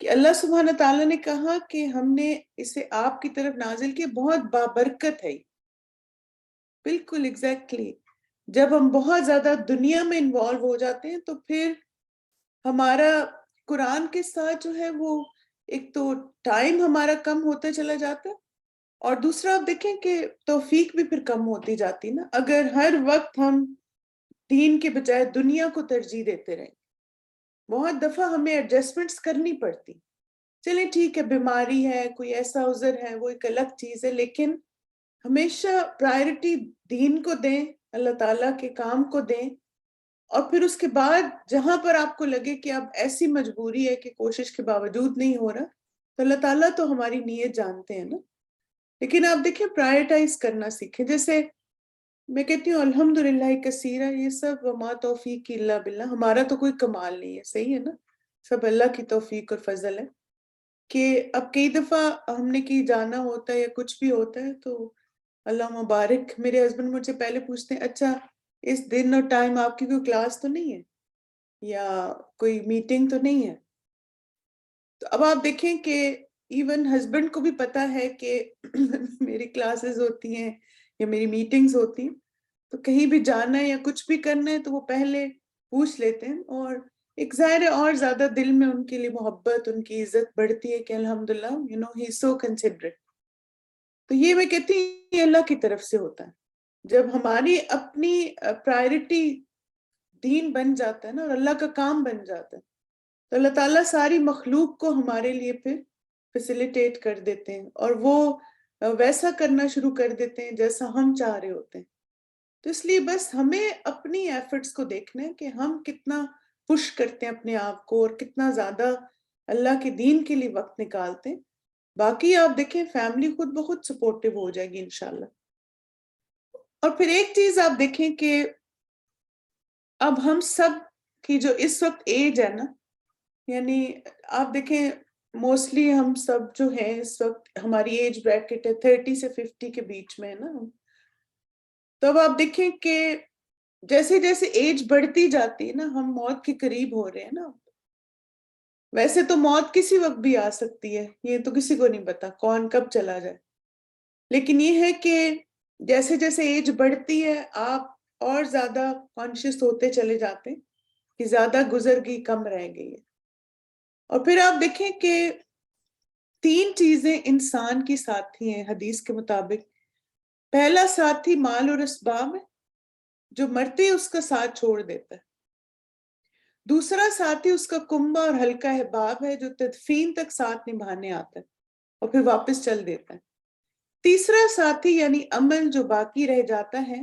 کہ اللہ سبحانہ تعالیٰ نے کہا کہ ہم نے اسے آپ کی طرف نازل کیا، بہت بابرکت ہے۔ بالکل ایگزیکٹلی جب ہم بہت زیادہ دنیا میں انوالو ہو جاتے ہیں تو پھر ہمارا قرآن کے ساتھ جو ہے وہ ایک تو ٹائم ہمارا کم ہوتا چلا جاتا ہے، اور دوسرا آپ دیکھیں کہ توفیق بھی پھر کم ہوتی جاتی نا، اگر ہر وقت ہم دین کے بجائے دنیا کو ترجیح دیتے رہیں۔ بہت دفعہ ہمیں ایڈجسٹمنٹس کرنی پڑتی، چلیں ٹھیک ہے بیماری ہے، کوئی ایسا عذر ہے، وہ ایک الگ چیز ہے، لیکن ہمیشہ پرائرٹی دین کو دیں، اللہ تعالیٰ کے کام کو دیں، اور پھر اس کے بعد جہاں پر آپ کو لگے کہ اب ایسی مجبوری ہے کہ کوشش کے باوجود نہیں ہو رہا، تو اللہ تعالیٰ تو ہماری نیت جانتے ہیں نا، لیکن آپ دیکھیں پرائرٹائز کرنا سیکھیں۔ جیسے میں کہتی ہوں الحمدللہ کثیرہ، یہ سب وما توفیق الا باللہ، ہمارا تو کوئی کمال نہیں ہے، صحیح ہے نا، سب اللہ کی توفیق اور فضل ہے۔ کہ اب کئی دفعہ ہم نے کہیں جانا ہوتا ہے یا کچھ بھی ہوتا ہے تو اللہ مبارک، میرے ہسبینڈ مجھ سے پہلے پوچھتے ہیں اچھا اس دن اور ٹائم آپ کی کوئی کلاس تو نہیں ہے یا کوئی میٹنگ تو نہیں ہے؟ تو اب آپ دیکھیں کہ ایون ہسبینڈ کو بھی پتا ہے کہ میری کلاسز ہوتی ہیں یا میری میٹنگز ہوتی ہیں، تو کہیں بھی جانا ہے یا کچھ بھی کرنا ہے تو وہ پہلے پوچھ لیتے ہیں، اور ایک ظاہر ہے اور زیادہ دل میں ان کے لیے محبت، ان کی عزت بڑھتی ہے کہ الحمدللہ ہی سو کنسیڈریٹ۔ تو یہ میں کہتی ہوں یہ اللہ کی طرف سے ہوتا ہے، جب ہماری اپنی پرائرٹی دین بن جاتا ہے نا اور اللہ کا کام بن جاتا ہے، تو اللہ تعالیٰ ساری مخلوق کو ہمارے لیے پھر فیسیلیٹیٹ کر دیتے ہیں، اور وہ ویسا کرنا شروع کر دیتے ہیں جیسا ہم چاہ رہے ہوتے ہیں۔ تو اس لیے بس ہمیں اپنی ایفرٹس کو دیکھنا ہے کہ ہم کتنا پش کرتے ہیں اپنے آپ کو اور کتنا زیادہ اللہ کے دین کے لیے وقت نکالتے ہیں۔ باقی آپ دیکھیں فیملی خود بخود سپورٹیو ہو جائے گی انشاءاللہ۔ اور پھر ایک چیز آپ دیکھیں کہ اب ہم سب کی جو اس وقت ایج ہے نا، یعنی آپ دیکھیں موسٹلی ہم سب جو ہیں اس وقت ہماری ایج بریکٹ ہے 30 سے 50 کے بیچ میں ہے نا، تو اب آپ دیکھیں کہ جیسے جیسے ایج بڑھتی جاتی ہے نا ہم موت کے قریب ہو رہے ہیں نا۔ ویسے تو موت کسی وقت بھی آ سکتی ہے، یہ تو کسی کو نہیں پتا کون کب چلا جائے، لیکن یہ ہے کہ جیسے جیسے ایج بڑھتی ہے آپ اور زیادہ کانشیس ہوتے چلے جاتے ہیں کہ زیادہ گزر گئی کم رہ گئی ہے۔ اور پھر آپ دیکھیں کہ 3 چیزیں انسان کی ساتھی ہیں حدیث کے مطابق۔ پہلا ساتھی مال اور اسباب ہے، جو مرتے ہی اس کا ساتھ چھوڑ دیتا ہے۔ دوسرا ساتھی اس کا کنبہ اور ہلکا احباب ہے، جو تدفین تک ساتھ نبھانے آتا ہے اور پھر واپس چل دیتا ہے۔ تیسرا ساتھی یعنی عمل جو باقی رہ جاتا ہے،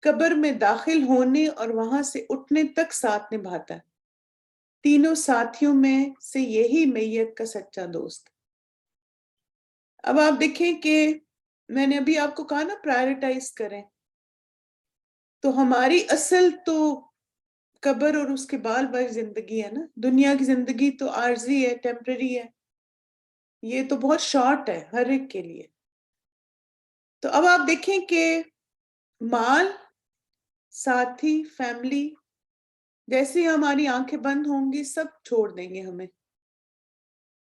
قبر میں داخل ہونے اور وہاں سے اٹھنے تک ساتھ نبھاتا ہے۔ تینوں ساتھیوں میں سے یہی میت کا سچا دوست۔ اب آپ دیکھیں کہ میں نے ابھی آپ کو کہا نا پرائرٹائز کریں، تو ہماری اصل تو قبر اور اس کے بعد بھر زندگی ہے نا، دنیا کی زندگی تو عارضی ہے، ٹیمپرری ہے، یہ تو بہت شارٹ ہے ہر ایک کے لیے۔ تو اب آپ دیکھیں کہ مال، ساتھی، فیملی، جیسے ہی ہماری آنکھیں بند ہوں گی سب چھوڑ دیں گے ہمیں،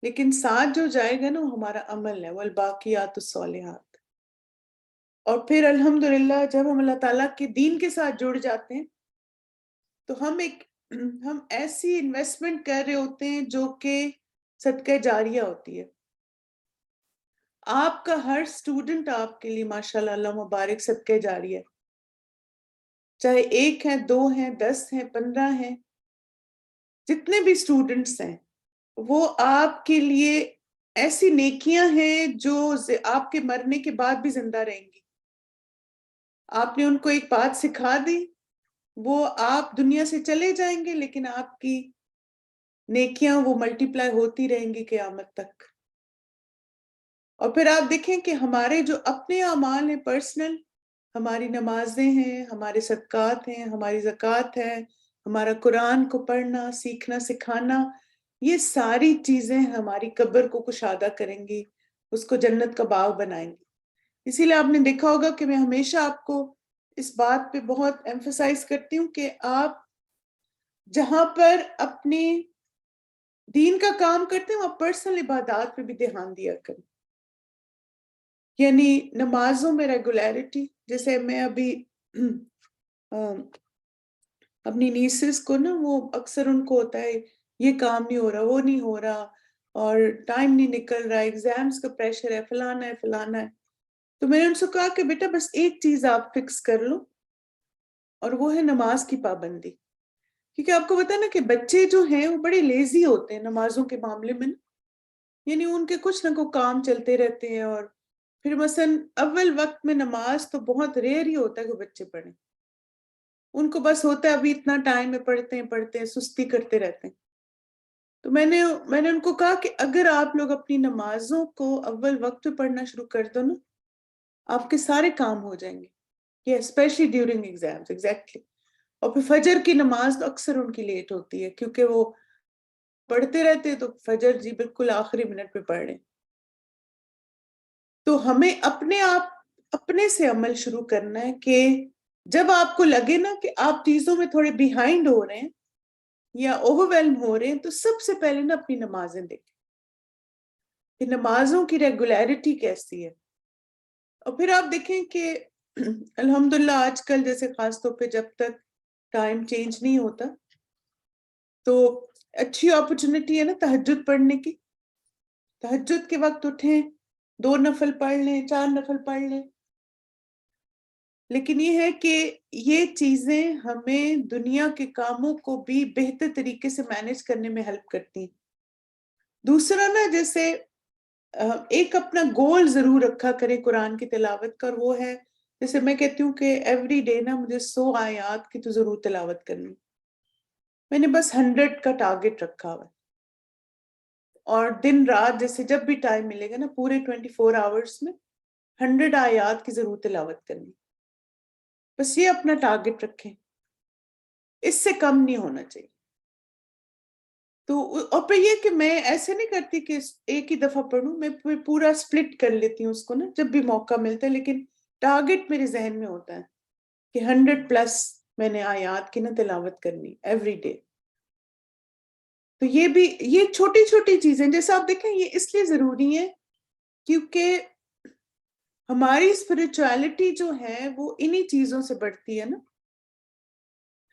لیکن ساتھ جو جائے گا نا وہ ہمارا عمل ہے، والباقیات الصالحات۔ اور پھر الحمدللہ جب ہم اللہ تعالیٰ کے دین کے ساتھ جڑ جاتے ہیں تو ہم ایسی انویسٹمنٹ کر رہے ہوتے ہیں جو کہ صدقہ جاریہ ہوتی ہے۔ آپ کا ہر سٹوڈنٹ آپ کے لیے ماشاءاللہ اللہ مبارک صدقہ جاریہ ہے، چاہے 1 ہیں، 2 ہیں، 10 ہیں، 15 ہیں، جتنے بھی سٹوڈنٹس ہیں وہ آپ کے لیے ایسی نیکیاں ہیں جو آپ کے مرنے کے بعد بھی زندہ رہیں گی۔ آپ نے ان کو ایک بات سکھا دی، وہ آپ دنیا سے چلے جائیں گے لیکن آپ کی نیکیاں وہ ملٹی پلائی ہوتی رہیں گی قیامت تک۔ اور پھر آپ دیکھیں کہ ہمارے جو اپنے اعمال ہیں پرسنل، ہماری نمازیں ہیں، ہمارے صدقات ہیں، ہماری زکوٰۃ ہے، ہمارا قرآن کو پڑھنا، سیکھنا، سکھانا، یہ ساری چیزیں ہماری قبر کو کشادہ کریں گی، اس کو جنت کا باغ بنائیں گی۔ اسی لیے آپ نے دیکھا ہوگا کہ میں ہمیشہ آپ کو اس بات پہ بہت ایمفسائز کرتی ہوں کہ آپ جہاں پر اپنی دین کا کام کرتے ہیں وہاں پرسنل عبادات پہ بھی دھیان دیا کریں. یعنی نمازوں میں ریگولیرٹی. جیسے میں ابھی اپنی نیسز کو نا، وہ اکثر ان کو ہوتا ہے یہ کام نہیں ہو رہا، وہ نہیں ہو رہا، اور ٹائم نہیں نکل رہا، ایگزامز کا پریشر ہے، فلانا ہے فلانا ہے. تو میں نے ان سے کہا کہ بیٹا بس ایک چیز آپ فکس کر لو، اور وہ ہے نماز کی پابندی. کیونکہ آپ کو پتا ہے نا کہ بچے جو ہیں وہ بڑے لیزی ہوتے ہیں نمازوں کے معاملے میں. یعنی ان کے کچھ نہ کوئی کام چلتے رہتے ہیں، اور پھر مثلا اول وقت میں نماز تو بہت ریئر ہی ہوتا ہے کہ بچے پڑھیں. ان کو بس ہوتا ہے ابھی اتنا ٹائم میں پڑھتے ہیں سستی کرتے رہتے ہیں. تو میں نے ان کو کہا کہ اگر آپ لوگ اپنی نمازوں کو اول وقت پہ پڑھنا شروع کر دو نا، آپ کے سارے کام ہو جائیں گے. یہ اسپیشلی ڈیورنگ ایگزامز. ایگزیکٹلی. اور پھر فجر کی نماز تو اکثر ان کی لیٹ ہوتی ہے، کیونکہ وہ پڑھتے رہتے ہیں تو فجر جی بالکل آخری منٹ پہ پڑھ رہے. تو ہمیں اپنے آپ اپنے سے عمل شروع کرنا ہے کہ جب آپ کو لگے نا کہ آپ چیزوں میں تھوڑے بیہائنڈ ہو رہے ہیں یا اوور ویلم ہو رہے ہیں، تو سب سے پہلے نا اپنی نمازیں دیکھیں کہ نمازوں کی ریگولیرٹی کیسی ہے. اور پھر آپ دیکھیں کہ الحمدللہ آج کل جیسے خاص طور پہ جب تک ٹائم چینج نہیں ہوتا تو اچھی اپرچونٹی ہے نا تہجد پڑھنے کی. تہجد کے وقت اٹھیں، 2 نفل پڑھ لیں، 4 نفل پڑھ لیں. لیکن یہ ہے کہ یہ چیزیں ہمیں دنیا کے کاموں کو بھی بہتر طریقے سے مینج کرنے میں ہیلپ کرتی ہیں. دوسرا نا، جیسے ایک اپنا گول ضرور رکھا کرے قرآن کی تلاوت کا، اور وہ ہے جیسے میں کہتی ہوں کہ ایوری ڈے نا مجھے 100 آیات کی تو ضرور تلاوت کرنی. میں نے بس 100 کا ٹارگٹ رکھا ہوا ہے، اور دن رات جیسے جب بھی ٹائم ملے گا نا پورے 24 آورس میں 100 آیات کی ضرور تلاوت کرنی. بس یہ اپنا ٹارگٹ رکھیں، اس سے کم نہیں ہونا چاہیے. تو اور پھر یہ کہ میں ایسے نہیں کرتی کہ ایک ہی دفعہ پڑھوں، میں پورا سپلٹ کر لیتی ہوں اس کو نا جب بھی موقع ملتا ہے. لیکن ٹارگٹ میرے ذہن میں ہوتا ہے کہ 100+ میں نے آیات کی نا تلاوت کرنی ایوری ڈے. تو یہ بھی، یہ چھوٹی چھوٹی چیزیں جیسے آپ دیکھیں یہ اس لیے ضروری ہے کیونکہ ہماری اسپرچویلٹی جو ہے وہ انہی چیزوں سے بڑھتی ہے نا.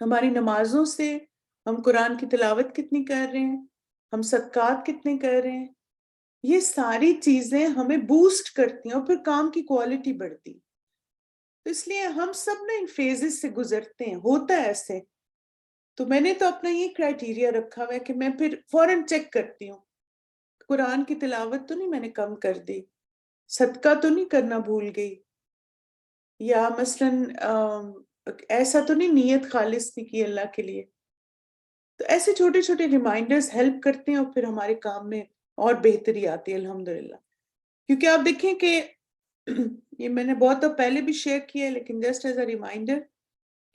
ہماری نمازوں سے، ہم قرآن کی تلاوت کتنی کر رہے ہیں، ہم صدقات کتنے کر رہے ہیں، یہ ساری چیزیں ہمیں بوسٹ کرتی ہیں اور پھر کام کی کوالٹی بڑھتی. تو اس لیے ہم سب نا ان فیزز سے گزرتے ہیں، ہوتا ہے ایسے. تو میں نے تو اپنا یہ کرائٹیریا رکھا ہوا ہے کہ میں پھر فوراً چیک کرتی ہوں قرآن کی تلاوت تو نہیں میں نے کم کر دی، صدقہ تو نہیں کرنا بھول گئی، یا مثلاً ایسا تو نہیں نیت خالص نہیں کی اللہ کے لیے. تو ایسے چھوٹے چھوٹے ریمائنڈرز ہیلپ کرتے ہیں اور پھر ہمارے کام میں اور بہتری آتی ہے الحمدللہ. کیونکہ آپ دیکھیں کہ یہ میں نے بہت پہلے بھی شیئر کیا ہے، لیکن جسٹ ایز اے ریمائنڈر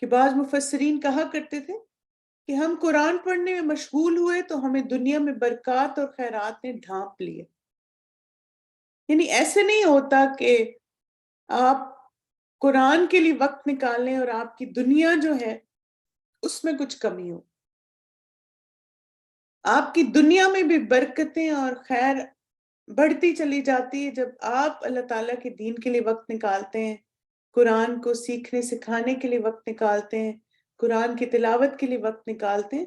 کہ بعض مفسرین کہا کرتے تھے کہ ہم قرآن پڑھنے میں مشغول ہوئے تو ہمیں دنیا میں برکات اور خیرات نے ڈھانپ لیے. یعنی ایسے نہیں ہوتا کہ آپ قرآن کے لیے وقت نکالیں اور آپ کی دنیا جو ہے اس میں کچھ کمی ہو. آپ کی دنیا میں بھی برکتیں اور خیر بڑھتی چلی جاتی ہے جب آپ اللہ تعالیٰ کے دین کے لیے وقت نکالتے ہیں، قرآن کو سیکھنے سکھانے کے لیے وقت نکالتے ہیں، قرآن کی تلاوت کے لیے وقت نکالتے ہیں.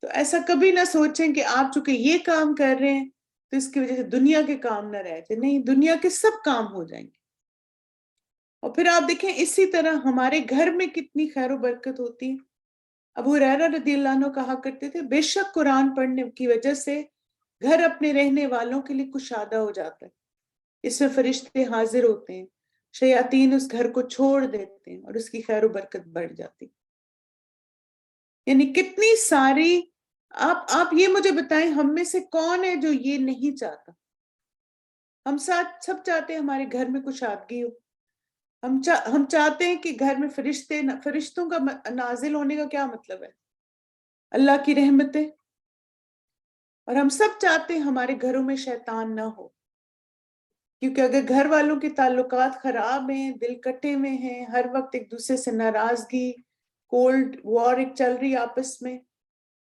تو ایسا کبھی نہ سوچیں کہ آپ چونکہ یہ کام کر رہے ہیں تو اس کی وجہ سے دنیا کے کام نہ رہ جائیں. نہیں، دنیا کے سب کام ہو جائیں گے. اور پھر آپ دیکھیں اسی طرح ہمارے گھر میں کتنی خیر و برکت ہوتی ہے. ابو ہریرہ رضی اللہ عنہ کہا کرتے تھے بے شک قرآن پڑھنے کی وجہ سے گھر اپنے رہنے والوں کے لیے کشادہ ہو جاتا ہے. اس میں فرشتے حاضر ہوتے ہیں، شیاطین اس گھر کو چھوڑ دیتے ہیں اور اس کی خیر و برکت بڑھ جاتی. یعنی کتنی ساری. آپ یہ مجھے بتائیں ہم میں سے کون ہے جو یہ نہیں چاہتا؟ ہم سب چاہتے ہیں ہمارے گھر میں کشادگی ہو. ہم چاہتے ہیں کہ گھر میں فرشتوں کا نازل ہونے کا کیا مطلب ہے؟ اللہ کی رحمتیں. اور ہم سب چاہتے ہیں ہمارے گھروں میں شیطان نہ ہو، کیونکہ اگر گھر والوں کے تعلقات خراب ہیں، دل کٹے ہوئے ہیں، ہر وقت ایک دوسرے سے ناراضگی، کولڈ وار ایک چل رہی آپس میں،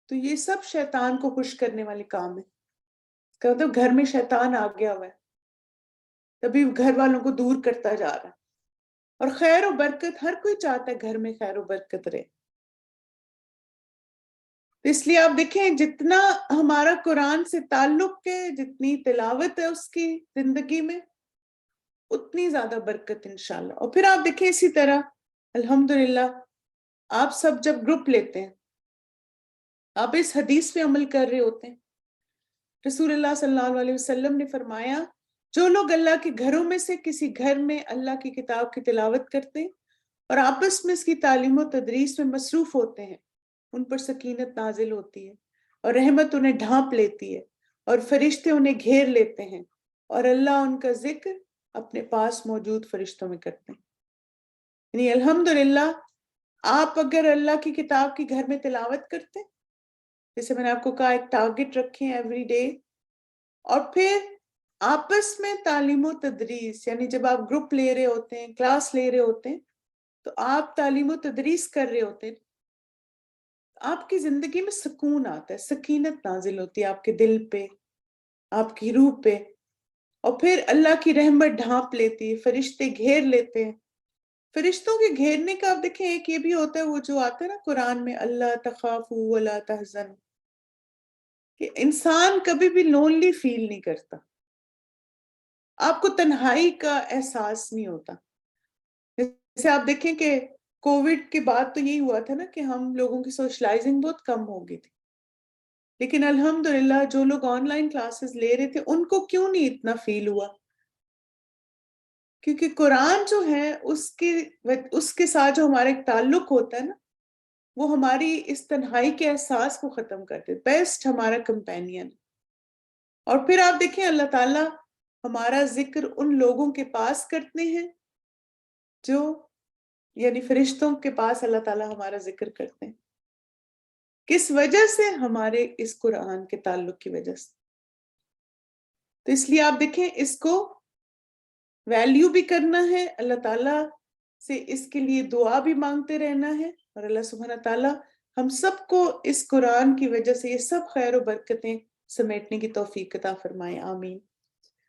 تو یہ سب شیطان کو خوش کرنے والے کام ہے. اس کا مطلب گھر میں شیطان آ گیا ہوا ہے، تبھی گھر والوں کو دور کرتا جا رہا ہے. اور خیر و برکت ہر کوئی چاہتا ہے گھر میں خیر و برکت رہے. اس لیے آپ دیکھیں جتنا ہمارا قرآن سے تعلق ہے، جتنی تلاوت ہے اس کی زندگی میں، اتنی زیادہ برکت انشاءاللہ. اور پھر آپ دیکھیں اسی طرح الحمدللہ آپ سب جب گروپ لیتے ہیں، آپ اس حدیث پہ عمل کر رہے ہوتے ہیں. رسول اللہ صلی اللہ علیہ وسلم نے فرمایا جو لوگ اللہ کے گھروں میں سے کسی گھر میں اللہ کی کتاب کی تلاوت کرتے ہیں اور آپس میں اس کی تعلیم و تدریس میں مصروف ہوتے ہیں، ان پر سکینت نازل ہوتی ہے اور رحمت انہیں ڈھانپ لیتی ہے اور فرشتے انہیں گھیر لیتے ہیں اور اللہ ان کا ذکر اپنے پاس موجود فرشتوں میں کرتے ہیں. یعنی الحمدللہ آپ اگر اللہ کی کتاب کی گھر میں تلاوت کرتے ہیں، جیسے میں نے آپ کو کہا ایک ٹارگٹ رکھیں ایوری ڈے، اور پھر آپس میں تعلیم و تدریس، یعنی جب آپ گروپ لے رہے ہوتے ہیں، کلاس لے رہے ہوتے ہیں، تو آپ تعلیم و تدریس کر رہے ہوتے ہیں، آپ کی زندگی میں سکون آتا ہے، سکینت نازل ہوتی ہے آپ کے دل پہ، آپ کی روح پہ، اور پھر اللہ کی رحمت ڈھانپ لیتی ہے، فرشتے گھیر لیتے ہیں. فرشتوں کے گھیرنے کا آپ دیکھیں ایک یہ بھی ہوتا ہے، وہ جو آتا ہے نا قرآن میں اللہ تخافوا ولا تحزنوا، کہ انسان کبھی بھی لونلی فیل نہیں کرتا، آپ کو تنہائی کا احساس نہیں ہوتا. جیسے آپ دیکھیں کہ کووڈ کے بعد تو یہی ہوا تھا نا کہ ہم لوگوں کی سوشلائزنگ بہت کم ہو گئی تھی، لیکن الحمدللہ جو لوگ آن لائن کلاسز لے رہے تھے ان کو کیوں نہیں اتنا فیل ہوا؟ کیونکہ قرآن جو ہے اس کے ساتھ جو ہمارا ایک تعلق ہوتا ہے نا، وہ ہماری اس تنہائی کے احساس کو ختم کرتے، بیسٹ ہمارا کمپینین. اور پھر آپ دیکھیں اللہ تعالیٰ ہمارا ذکر ان لوگوں کے پاس کرتے ہیں جو، یعنی فرشتوں کے پاس اللہ تعالیٰ ہمارا ذکر کرتے ہیں. کس وجہ سے؟ ہمارے اس قرآن کے تعلق کی وجہ سے. تو اس لیے آپ دیکھیں اس کو ویلیو بھی کرنا ہے، اللہ تعالیٰ سے اس کے لیے دعا بھی مانگتے رہنا ہے، اور اللہ سبحانہ تعالیٰ ہم سب کو اس قرآن کی وجہ سے یہ سب خیر و برکتیں سمیٹنے کی توفیق عطا فرمائے. آمین.